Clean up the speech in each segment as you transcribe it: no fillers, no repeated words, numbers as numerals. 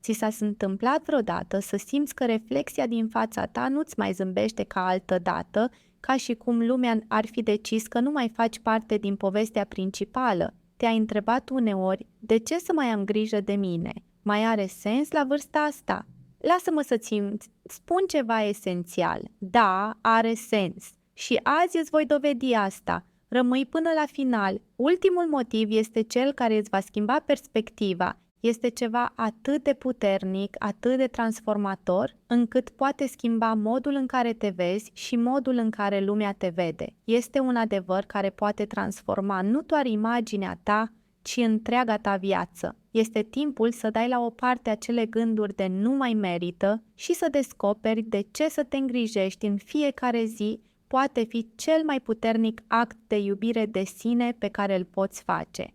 Ți s-a întâmplat vreodată să simți că reflexia din fața ta nu-ți mai zâmbește ca altădată, ca și cum lumea ar fi decis că nu mai faci parte din povestea principală? Te-ai întrebat uneori, de ce să mai am grijă de mine? Mai are sens la vârsta asta? Lasă-mă să-ți spun ceva esențial. Da, are sens. Și azi îți voi dovedi asta. Rămâi până la final. Ultimul motiv este cel care îți va schimba perspectiva. Este ceva atât de puternic, atât de transformator, încât poate schimba modul în care te vezi și modul în care lumea te vede. Este un adevăr care poate transforma nu doar imaginea ta, ci întreaga ta viață. Este timpul să dai la o parte acele gânduri de nu mai merită și să descoperi de ce să te îngrijești în fiecare zi poate fi cel mai puternic act de iubire de sine pe care îl poți face.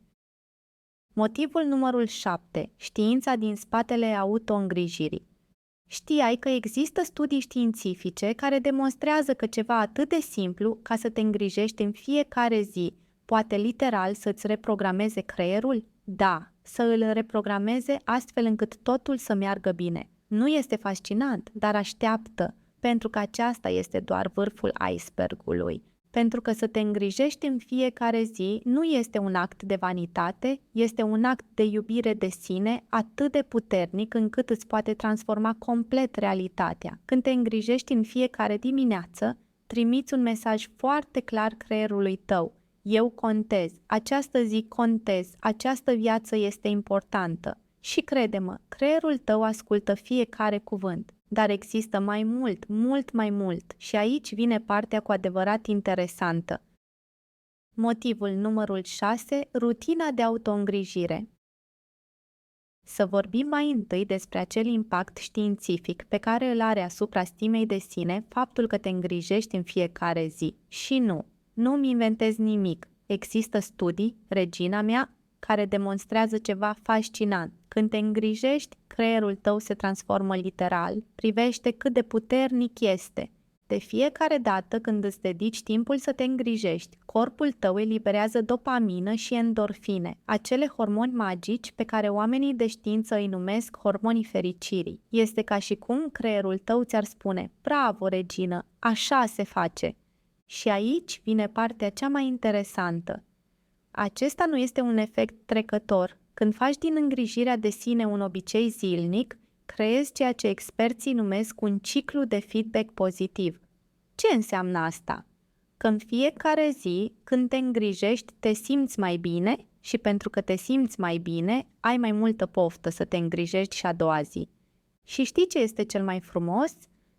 Motivul numărul 7. Știința din spatele autoîngrijirii. Știai că există studii științifice care demonstrează că ceva atât de simplu ca să te îngrijești în fiecare zi poate literal să-ți reprogrameze creierul? Da, să îl reprogrameze astfel încât totul să meargă bine. Nu este fascinant, dar așteaptă, pentru că aceasta este doar vârful icebergului. Pentru că să te îngrijești în fiecare zi nu este un act de vanitate, este un act de iubire de sine atât de puternic încât îți poate transforma complet realitatea. Când te îngrijești în fiecare dimineață, trimiți un mesaj foarte clar creierului tău. Eu contez, această zi contez, această viață este importantă. Și crede-mă, creierul tău ascultă fiecare cuvânt. Dar există mai mult, mult mai mult și aici vine partea cu adevărat interesantă. Motivul numărul 6. Rutina de autoîngrijire. Să vorbim mai întâi despre acel impact științific pe care îl are asupra stimei de sine faptul că te îngrijești în fiecare zi. Și nu-mi inventez nimic. Există studii, regina mea, care demonstrează ceva fascinant. Când te îngrijești, creierul tău se transformă literal. Privește cât de puternic este. De fiecare dată când îți dedici timpul să te îngrijești, corpul tău eliberează dopamină și endorfine, acele hormoni magici pe care oamenii de știință îi numesc hormonii fericirii. Este ca și cum creierul tău ți-ar spune, bravo, regină, așa se face. Și aici vine partea cea mai interesantă. Acesta nu este un efect trecător. Când faci din îngrijirea de sine un obicei zilnic, creezi ceea ce experții numesc un ciclu de feedback pozitiv. Ce înseamnă asta? Că în fiecare zi, când te îngrijești, te simți mai bine și pentru că te simți mai bine, ai mai multă poftă să te îngrijești și a doua zi. Și știi ce este cel mai frumos?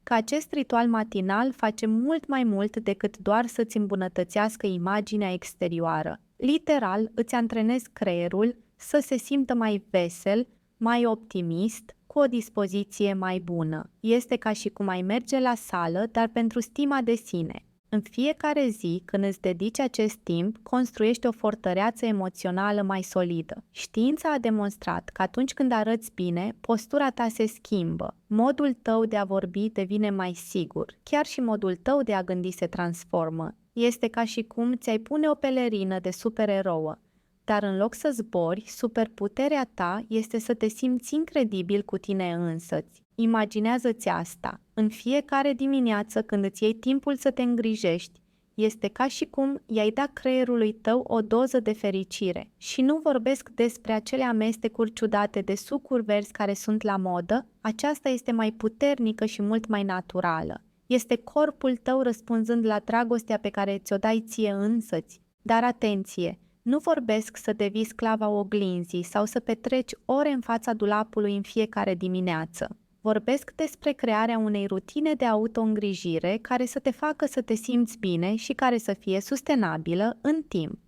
Că acest ritual matinal face mult mai mult decât doar să-ți îmbunătățească imaginea exterioară. Literal, îți antrenezi creierul să se simtă mai vesel, mai optimist, cu o dispoziție mai bună. Este ca și cum ai merge la sală, dar pentru stima de sine. În fiecare zi, când îți dedici acest timp, construiești o fortăreață emoțională mai solidă. Știința a demonstrat că atunci când arăți bine, postura ta se schimbă. Modul tău de a vorbi devine mai sigur. Chiar și modul tău de a gândi se transformă. Este ca și cum ți-ai pune o pelerină de supererouă. Dar în loc să zbori, superputerea ta este să te simți incredibil cu tine însăți. Imaginează-ți asta. În fiecare dimineață când îți iei timpul să te îngrijești, este ca și cum i-ai dat creierului tău o doză de fericire. Și nu vorbesc despre acele amestecuri ciudate de sucuri verzi care sunt la modă, aceasta este mai puternică și mult mai naturală. Este corpul tău răspunzând la dragostea pe care ți-o dai ție însăți. Dar atenție! Nu vorbesc să devii sclava oglinzii sau să petreci ore în fața dulapului în fiecare dimineață. Vorbesc despre crearea unei rutine de autoîngrijire care să te facă să te simți bine și care să fie sustenabilă în timp.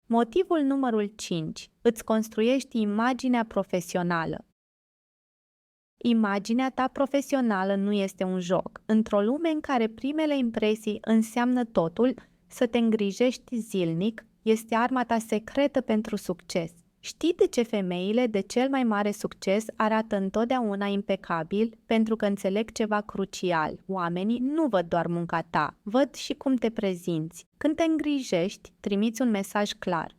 Motivul numărul 5. Îți construiești imaginea profesională. Imaginea ta profesională nu este un joc. Într-o lume în care primele impresii înseamnă totul, să te îngrijești zilnic este arma ta secretă pentru succes. Știi de ce femeile de cel mai mare succes arată întotdeauna impecabil? Pentru că înțeleg ceva crucial. Oamenii nu văd doar munca ta, văd și cum te prezinți. Când te îngrijești, trimiți un mesaj clar.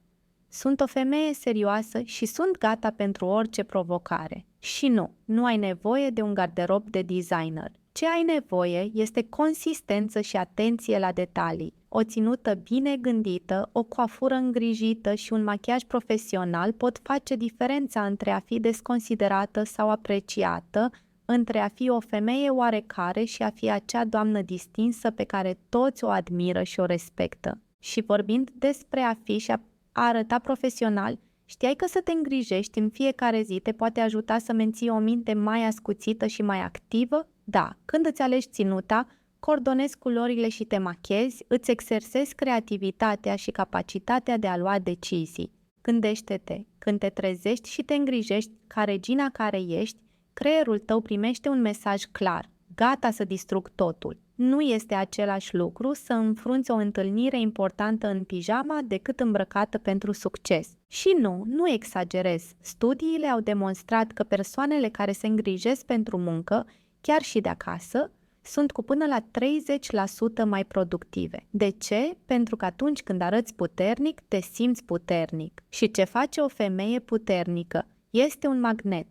Sunt o femeie serioasă și sunt gata pentru orice provocare. Și nu, nu ai nevoie de un garderob de designer. Ce ai nevoie este consistență și atenție la detalii. O ținută bine gândită, o coafură îngrijită și un machiaj profesional pot face diferența între a fi desconsiderată sau apreciată, între a fi o femeie oarecare și a fi acea doamnă distinsă pe care toți o admiră și o respectă. Și vorbind despre a fi și a arăta profesional, știai că să te îngrijești în fiecare zi te poate ajuta să menții o minte mai ascuțită și mai activă? Da, când îți alegi ținuta, coordonezi culorile și te machezi, îți exersezi creativitatea și capacitatea de a lua decizii. Gândește-te, când te trezești și te îngrijești ca regina care ești, creierul tău primește un mesaj clar, gata să distrug totul. Nu este același lucru să înfrunți o întâlnire importantă în pijama decât îmbrăcată pentru succes. Și nu exagerez. Studiile au demonstrat că persoanele care se îngrijesc pentru muncă, chiar și de acasă, sunt cu până la 30% mai productive. De ce? Pentru că atunci când arăți puternic, te simți puternic. Și ce face o femeie puternică? Este un magnet.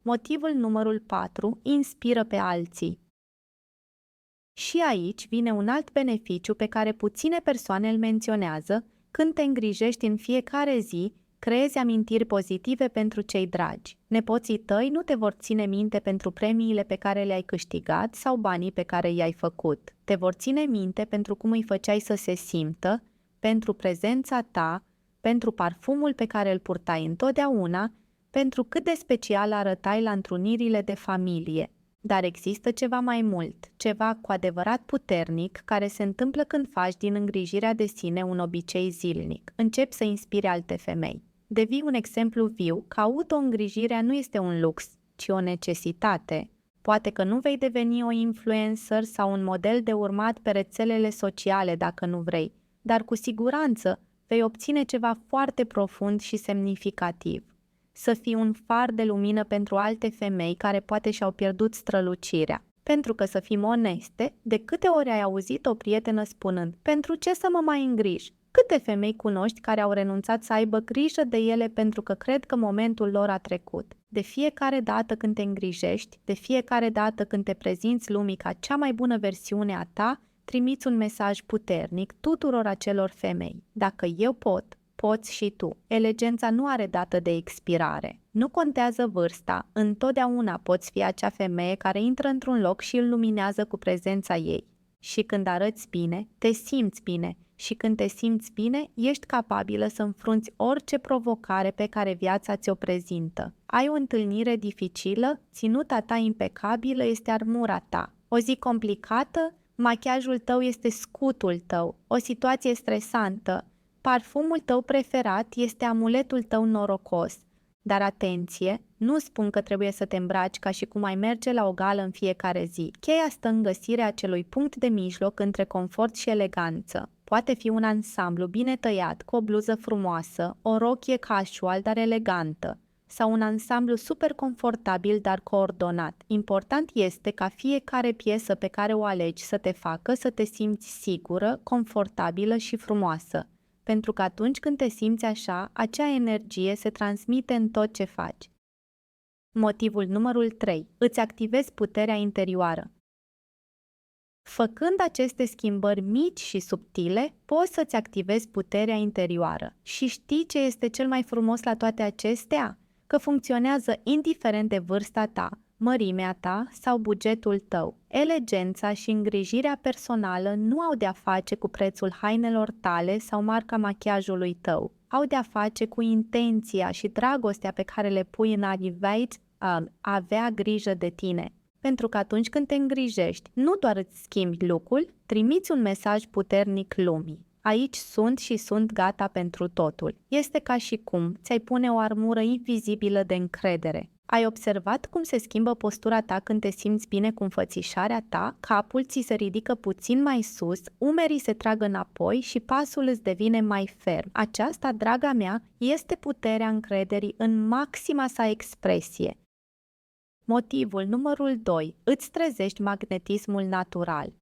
Motivul numărul 4. Inspiră pe alții. Și aici vine un alt beneficiu pe care puține persoane îl menționează. Când te îngrijești în fiecare zi, creezi amintiri pozitive pentru cei dragi. Nepoții tăi nu te vor ține minte pentru premiile pe care le-ai câștigat sau banii pe care i-ai făcut. Te vor ține minte pentru cum îi făceai să se simtă, pentru prezența ta, pentru parfumul pe care îl purtai întotdeauna, pentru cât de special arătai la întrunirile de familie. Dar există ceva mai mult, ceva cu adevărat puternic, care se întâmplă când faci din îngrijirea de sine un obicei zilnic. Începi să inspiri alte femei. Devii un exemplu viu că auto-îngrijirea nu este un lux, ci o necesitate. Poate că nu vei deveni o influencer sau un model de urmat pe rețelele sociale dacă nu vrei, dar cu siguranță vei obține ceva foarte profund și semnificativ. Să fii un far de lumină pentru alte femei care poate și-au pierdut strălucirea. Pentru că, să fim oneste, de câte ori ai auzit o prietenă spunând: pentru ce să mă mai îngriji? Câte femei cunoști care au renunțat să aibă grijă de ele pentru că cred că momentul lor a trecut? De fiecare dată când te îngrijești, de fiecare dată când te prezinți lumii ca cea mai bună versiune a ta, trimiți un mesaj puternic tuturor acelor femei. Dacă eu pot, poți și tu. Eleganța nu are dată de expirare. Nu contează vârsta, întotdeauna poți fi acea femeie care intră într-un loc și îl luminează cu prezența ei. Și când arăți bine, te simți bine. Și când te simți bine, ești capabilă să înfrunți orice provocare pe care viața ți-o prezintă. Ai o întâlnire dificilă, ținuta ta impecabilă este armura ta. O zi complicată, machiajul tău este scutul tău. O situație stresantă, parfumul tău preferat este amuletul tău norocos. Dar atenție, nu spun că trebuie să te îmbraci ca și cum ai merge la o gală în fiecare zi. Cheia stă în găsirea acelui punct de mijloc între confort și eleganță. Poate fi un ansamblu bine tăiat, cu o bluză frumoasă, o rochie casual, dar elegantă, sau un ansamblu super confortabil, dar coordonat. Important este ca fiecare piesă pe care o alegi să te facă să te simți sigură, confortabilă și frumoasă. Pentru că atunci când te simți așa, acea energie se transmite în tot ce faci. Motivul numărul 3. Îți activezi puterea interioară. Făcând aceste schimbări mici și subtile, poți să-ți activezi puterea interioară. Și știi ce este cel mai frumos la toate acestea? Că funcționează indiferent de vârsta ta, mărimea ta sau bugetul tău. Eleganța și îngrijirea personală nu au de-a face cu prețul hainelor tale sau marca machiajului tău. Au de-a face cu intenția și dragostea pe care le pui în a avea grijă de tine. Pentru că atunci când te îngrijești, nu doar îți schimbi look-ul, trimiți un mesaj puternic lumii. Aici sunt gata pentru totul. Este ca și cum ți-ai pune o armură invizibilă de încredere. Ai observat cum se schimbă postura ta când te simți bine cu înfățișarea ta? Capul ți se ridică puțin mai sus, umerii se trag înapoi și pasul îți devine mai ferm. Aceasta, draga mea, este puterea încrederii în maxima sa expresie. Motivul numărul 2. Îți trezești magnetismul natural.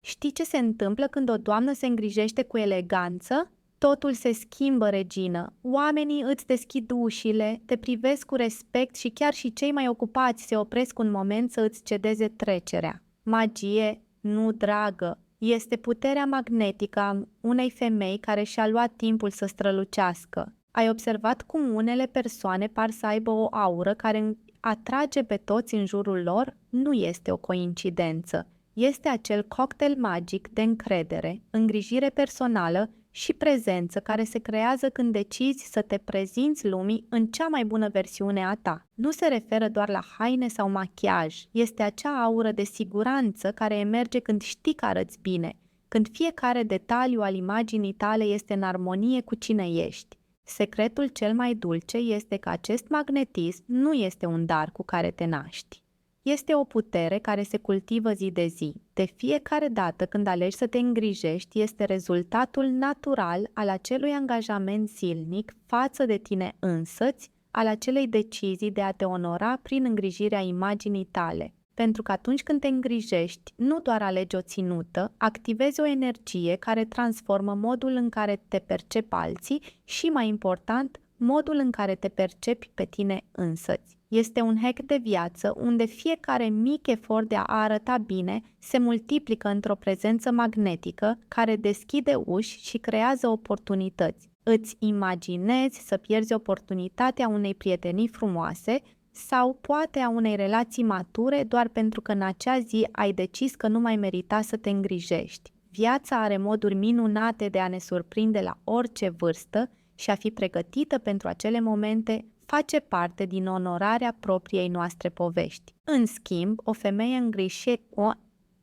Știi ce se întâmplă când o doamnă se îngrijește cu eleganță? Totul se schimbă, regină. Oamenii îți deschid ușile, te privesc cu respect și chiar și cei mai ocupați se opresc un moment să îți cedeze trecerea. Magie, nu dragă, este puterea magnetică a unei femei care și-a luat timpul să strălucească. Ai observat cum unele persoane par să aibă o aură care atrage pe toți în jurul lor? Nu este o coincidență. Este acel cocktail magic de încredere, îngrijire personală și prezență care se creează când decizi să te prezinți lumii în cea mai bună versiune a ta. Nu se referă doar la haine sau machiaj, este acea aură de siguranță care emerge când știi că arăți bine, când fiecare detaliu al imaginii tale este în armonie cu cine ești. Secretul cel mai dulce este că acest magnetism nu este un dar cu care te naști. Este o putere care se cultivă zi de zi. De fiecare dată când alegi să te îngrijești, este rezultatul natural al acelui angajament zilnic față de tine însăți, al acelei decizii de a te onora prin îngrijirea imaginii tale. Pentru că atunci când te îngrijești, nu doar alegi o ținută, activezi o energie care transformă modul în care te percep alții și, mai important, modul în care te percepi pe tine însăți. Este un hack de viață unde fiecare mic efort de a arăta bine se multiplică într-o prezență magnetică care deschide uși și creează oportunități. Îți imaginezi să pierzi oportunitatea unei prietenii frumoase sau poate a unei relații mature doar pentru că în acea zi ai decis că nu mai merita să te îngrijești. Viața are moduri minunate de a ne surprinde la orice vârstă și a fi pregătită pentru acele momente face parte din onorarea propriei noastre povești. În schimb, o femeie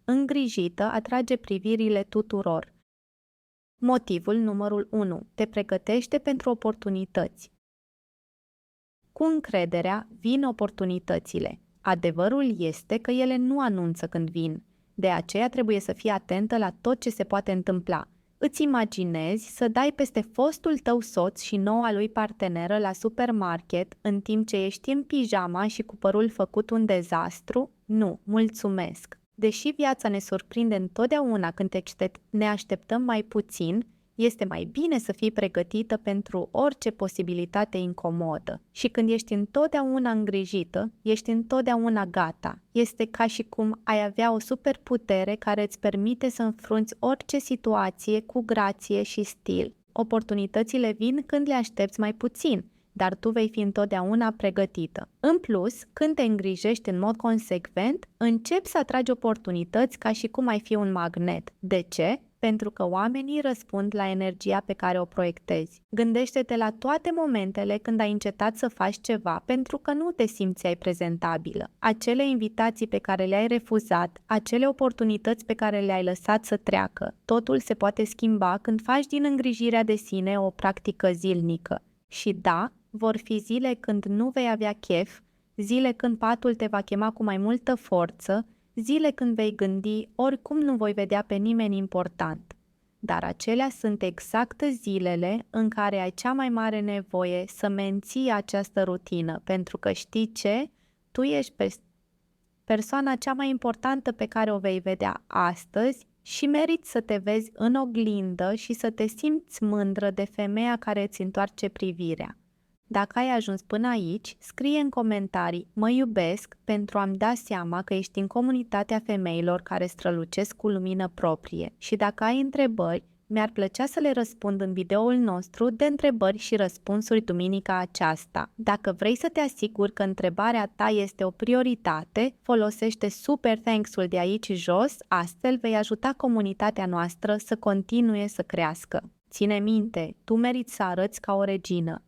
îngrijită atrage privirile tuturor. Motivul numărul 1. Te pregătește pentru oportunități. Cu încrederea vin oportunitățile. Adevărul este că ele nu anunță când vin. De aceea trebuie să fii atentă la tot ce se poate întâmpla. Îți imaginezi să dai peste fostul tău soț și noua lui parteneră la supermarket în timp ce ești în pijama și cu părul făcut un dezastru? Nu, mulțumesc! Deși viața ne surprinde întotdeauna când ne așteptăm mai puțin, este mai bine să fii pregătită pentru orice posibilitate incomodă. Și când ești întotdeauna îngrijită, ești întotdeauna gata. Este ca și cum ai avea o superputere care îți permite să înfrunți orice situație cu grație și stil. Oportunitățile vin când le aștepți mai puțin, dar tu vei fi întotdeauna pregătită. În plus, când te îngrijești în mod consecvent, începi să atragi oportunități ca și cum ai fi un magnet. De ce? Pentru că oamenii răspund la energia pe care o proiectezi. Gândește-te la toate momentele când ai încetat să faci ceva pentru că nu te simțeai prezentabilă. Acele invitații pe care le-ai refuzat, acele oportunități pe care le-ai lăsat să treacă. Totul se poate schimba când faci din îngrijirea de sine o practică zilnică. Și da, vor fi zile când nu vei avea chef, zile când patul te va chema cu mai multă forță, zile când vei gândi, oricum nu voi vedea pe nimeni important. Dar acelea sunt exact zilele în care ai cea mai mare nevoie să menții această rutină, pentru că știi ce? Tu ești persoana cea mai importantă pe care o vei vedea astăzi și meriți să te vezi în oglindă și să te simți mândră de femeia care îți întoarce privirea. Dacă ai ajuns până aici, scrie în comentarii "Mă iubesc" pentru a-mi da seama că ești în comunitatea femeilor care strălucesc cu lumină proprie. Și dacă ai întrebări, mi-ar plăcea să le răspund în videoul nostru de întrebări și răspunsuri duminica aceasta. Dacă vrei să te asiguri că întrebarea ta este o prioritate, folosește super thanks-ul de aici jos, astfel vei ajuta comunitatea noastră să continue să crească. Ține minte, tu meriți să arăți ca o regină.